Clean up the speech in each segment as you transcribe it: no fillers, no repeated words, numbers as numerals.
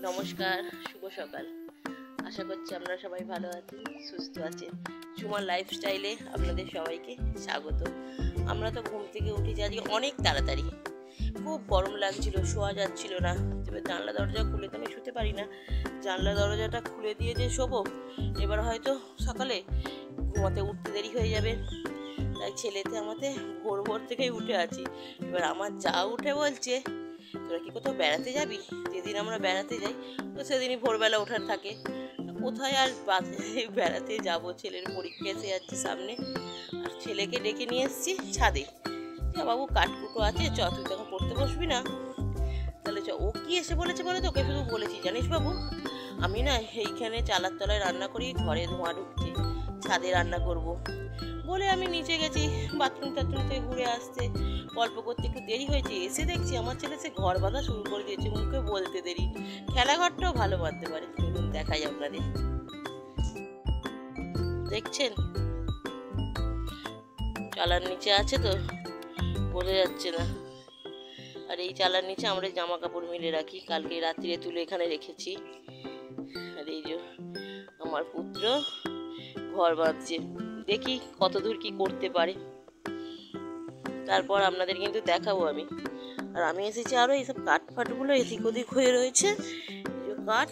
নমস্কার, শুভ সকাল। আশা করছি আপনারা সবাই ভালো আছেন, সুস্থ আছেন। ঝুমার লাইফস্টাইলে আপনাদের সবাইকে স্বাগত। আমরা তো ঘুম থেকে উঠেছি আজকে অনেক তাড়াতাড়ি। খুব গরম লাগছিল, শোয়া যাচ্ছিল না। এবার জানলা দরজা খুলে তো আমি শুতে পারি না, জানলা দরজাটা খুলে দিয়ে যে শোবো, এবার হয়তো সকালে ঘুমাতে উঠতে দেরি হয়ে যাবে। তাই ছেলেতে আমাদের ভোর ভোর থেকেই উঠে আছি। এবার আমার যা উঠে বলছে, তোরা কি কোথাও বেড়াতে যাবি? যেদিন আমরা বেড়াতে যাই তো সেদিনই ভোরবেলা ওঠার থাকে। কোথায় আর বেড়াতে যাব, ছেলের পরীক্ষা এসে যাচ্ছে সামনে। আর ছেলেকে ডেকে নিয়ে এসেছি ছাদে। বাবু কাঠকুটো আছে, চ তুই তখন পড়তে বসবি না? তাহলে চ। ও কি এসে বলেছে বলে? তোকে শুধু বলেছি জানিস বাবু, আমি না এইখানে চালার তলায় রান্না করি, ঘরে ধোঁয়া ঢুকছে, ছাদে রান্না করব বলে আমি নিচে গেছি বাথরুম টাথরুম থেকে ঘুরে আসতে। গল্প করতে একটু দেরি হয়েছে, এসে দেখছি আমার ছেলে সে ঘর বাঁধা শুরু করে দিয়েছে। মুখে বলতে দেরি, খেলাঘরটাও ভালো বাঁধতে পারে। চলুন দেখাই আপনাদের। দেখছেন চালার নিচে আছে তো বোঝা যাচ্ছে না। আর এই চালার নিচে আমরা জামা কাপড় মিলে রাখি, কালকে রাত্রিরে তুলে এখানে রেখেছি। আর এই যে আমার পুত্র ঘর বাঁধছে, দেখি কত দূর কি করতে পারে, তারপর আপনাদের কিন্তু দেখাবো আমি। আর আমি এসেছি আরও এইসব কাঠ ফাটগুলো এদিক ওদিক হয়ে রয়েছে, এই কাঠ,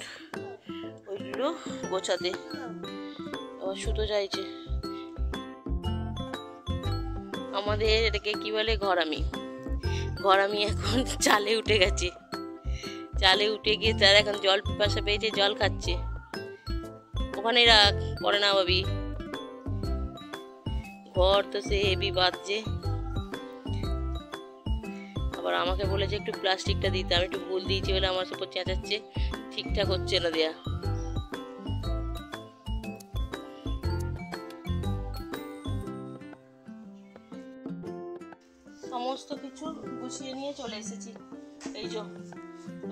ওইগুলো গোছাতে। আবার সুতো চাইছে। আমাদের এটাকে কি বলে? ঘরামি। ঘরামি এখন চালে উঠে গেছে, চালে উঠে গিয়ে তার এখন জল পিপাসা পেয়েছে, জল খাচ্ছে। ওখানে রাখ, পরে না ভাবি। ঘর তো সে হেভি বাঁধছে। আবার আমাকে বলেছে একটু প্লাস্টিকটা দিতে, আমি একটু ভুল দিয়েছি বলে আমার উপর চেঁচাচ্ছে, ঠিকঠাক হচ্ছে না দেয়া। সমস্ত কিছু গুছিয়ে নিয়ে চলে এসেছি এই যে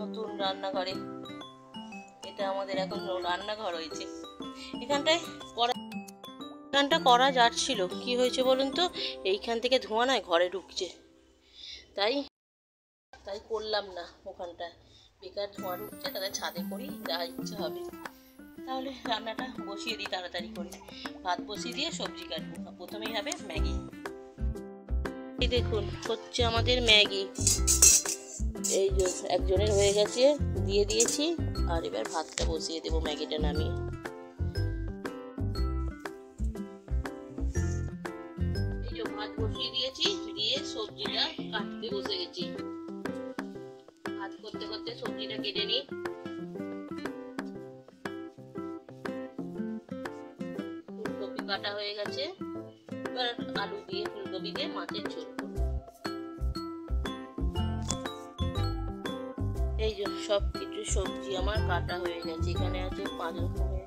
নতুন রান্নাঘরে। এটা আমাদের এখন রান্নাঘর হয়েছে। এখানটা করা যাচ্ছিল, কি হয়েছে বলুন তো, এইখান থেকে ধোঁয়া নয় ঘরে ঢুকছে, তাই করলাম না। ওখানটায় বেকার ধোঁয়া ঢুকছে, তাদের ছাদে করি, যা ইচ্ছা হবে। তাহলে রান্নাটা বসিয়ে দিই তাড়াতাড়ি করে। ভাত বসিয়ে দিয়ে সবজি কাটবো। প্রথমেই হবে ম্যাগি। এই দেখুন হচ্ছে আমাদের ম্যাগি। এই যে একজনের হয়ে গেছে, দিয়ে দিয়েছি। আর এবার ভাতটা বসিয়ে দেবো, ম্যাগিটা নামিয়ে। এই যে ভাত বসিয়ে দিয়েছি, দিয়ে সবজিটা কাটতে বসে গেছি। ভাত করতে করতে সবজিটা কেটে নিই। ফুলকপি কাটা হয়ে গেছে, এবার আলু দিয়ে ফুলকপি দিয়ে মাছের ঝোল করব। এই যে সব কিছু সবজি আমার কাটা হয়ে গেছে। এখানে আছে 5 রকমের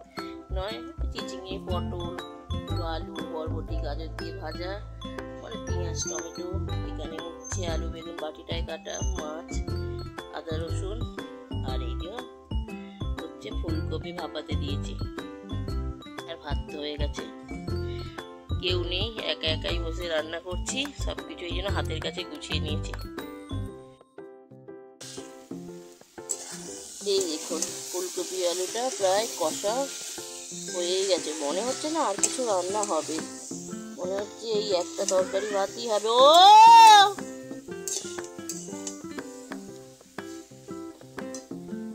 নয়, চিচিঙে, পটল, আলু, বরবটি, গাজর দিয়ে ভাজা, পরে পেঁয়াজ, টমেটো, এখানে উচ্ছে, আলু, বেগুন বাটিটায় কাটা, মাছ, আদা রসুন, আর এই যে হচ্ছে ফুলকপি ভাপাতে দিয়েছি। আর ভাত তো হয়ে গেছে। কেউ নেই, একা একাই বসে রান্না করছি। সবকিছু এই জন্য হাতের কাছে গুছিয়ে নিয়েছি। এই দেখুন ফুলকপি আলুটা প্রায় কষা হয়েই গেছে। মনে হচ্ছে না আর কিছু রান্না হবে, মনে হচ্ছে এই একটা তরকারি ভাতই হবে। ও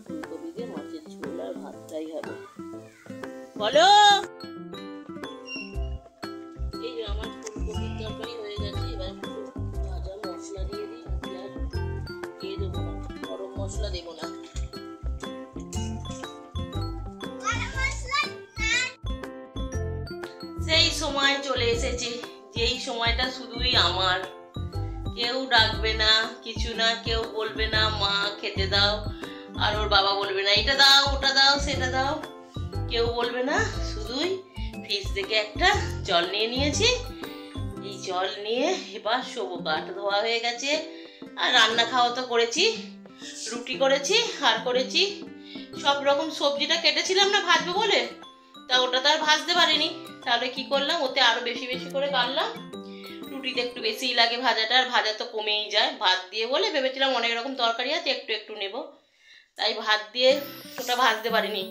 ফুলকপি দিয়ে মাছের ঝোল আর ভাতটাই হবে। বলো। এই যে আমার ফুলকপির তরকারি হয়ে গেছে। এবার একটু ভাজা মশলা দিয়ে দিই। দিয়ে দেবো না, গরম মশলা দেবো না। সেই সময় চলে এসেছে, যেই সময়টা শুধুই আমার। কেউ ডাকবে না, কিছু না, কেউ বলবে না মা খেতে দাও, আর ওর বাবা বলবে না এটা দাও, ওটা দাও, সেটা দাও, কেউ বলবে না। শুধুই ফ্রিজ থেকে একটা জল নিয়ে নিয়েছি। এই জল নিয়ে এবার শোবো। কাঠ ধোয়া হয়ে গেছে, আর রান্না খাওয়া তো করেছি, রুটি করেছি, আর করেছি সব রকম। সবজিটা কেটেছিলাম না ভাজবো বলে, তা ওটা তো আর ভাজতে পারিনি। তাহলে কি করলাম, ওতে আরো বেশি বেশি করে কাটলাম। রুটিতে একটু বেশিই লাগে ভাজাটা, আর ভাজা তো কমেই যায় ভাত দিয়ে বলে ভেবেছিলাম অনেক রকম তরকারি আছে একটু একটু নেব। তাই ভাত দিয়ে ওটা ভাজতে পারিনি,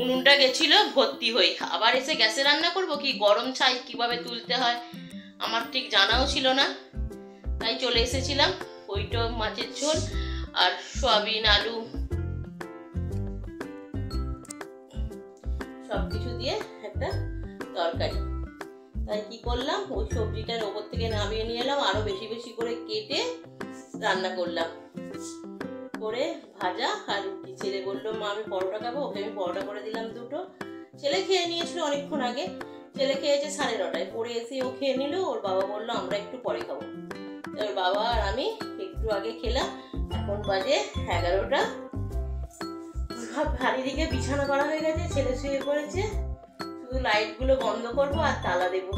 উনুনটা গেছিল ভর্তি হয়ে। আবার এসে গ্যাসে রান্না করব, কি গরম ছাই কিভাবে তুলতে হয় আমার ঠিক জানাও ছিল না, তাই চলে এসেছিলাম ওইটো মাছের ঝোল আর সয়াবিন আলু সব কিছু দিয়ে একটা তরকারি। তাই কি করলাম, ওই সবজিটার ওপর থেকে নামিয়ে নিয়ে এলাম, আরো বেশি বেশি করে কেটে রান্না করলাম, করে ভাজা আর রুটি। ছেলে বললো মা আমি পরোটা খাবো, ওকে আমি পরোটা করে দিলাম দুটো। ছেলে খেয়ে নিয়েছিল অনেকক্ষণ আগে, ছেলে খেয়েছে 9:30টায়, পরে এসে ও খেয়ে নিল। ওর বাবা বললো আমরা একটু পরে খাবো, ওর বাবা আর আমি একটু আগে খেলাম। এখন বাজে 11টা। চারিদিকে বিছানা করা হয়ে গেছে, ছেলে শুয়ে পড়েছে, শুধু লাইটগুলো বন্ধ করবো আর তালা দেবো,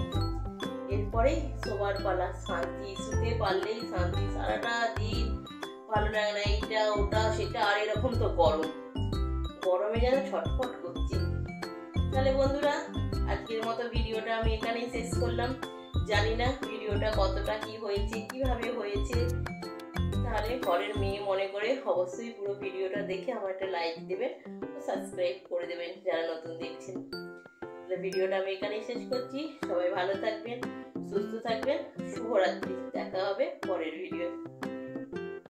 এরপরেই শোবার পালা। শান্তি, শুতে পারলেই শান্তি। সারাটা দিন ভালো লাগে না, এইটা ওটা সেটা, আর এরকম তো গরমে যেন ছটফট করছে। তাহলে বন্ধুরা আজকের মতো ভিডিওটা আমি এখানেই শেষ করলাম। জানি না ভিডিওটা কতটা কি হয়েছে, কিভাবে হয়েছে। তাহলে ঘরের মেয়ে মনে করে অবশ্যই পুরো ভিডিওটা দেখে আমার একটা লাইক দেবেন ও সাবস্ক্রাইব করে দেবেন যারা নতুন দেখছেন। তাহলে ভিডিওটা আমি এখানেই শেষ করছি। সবাই ভালো থাকবেন, সুস্থ থাকবেন, শুভরাত্রি। দেখা হবে পরের ভিডিও।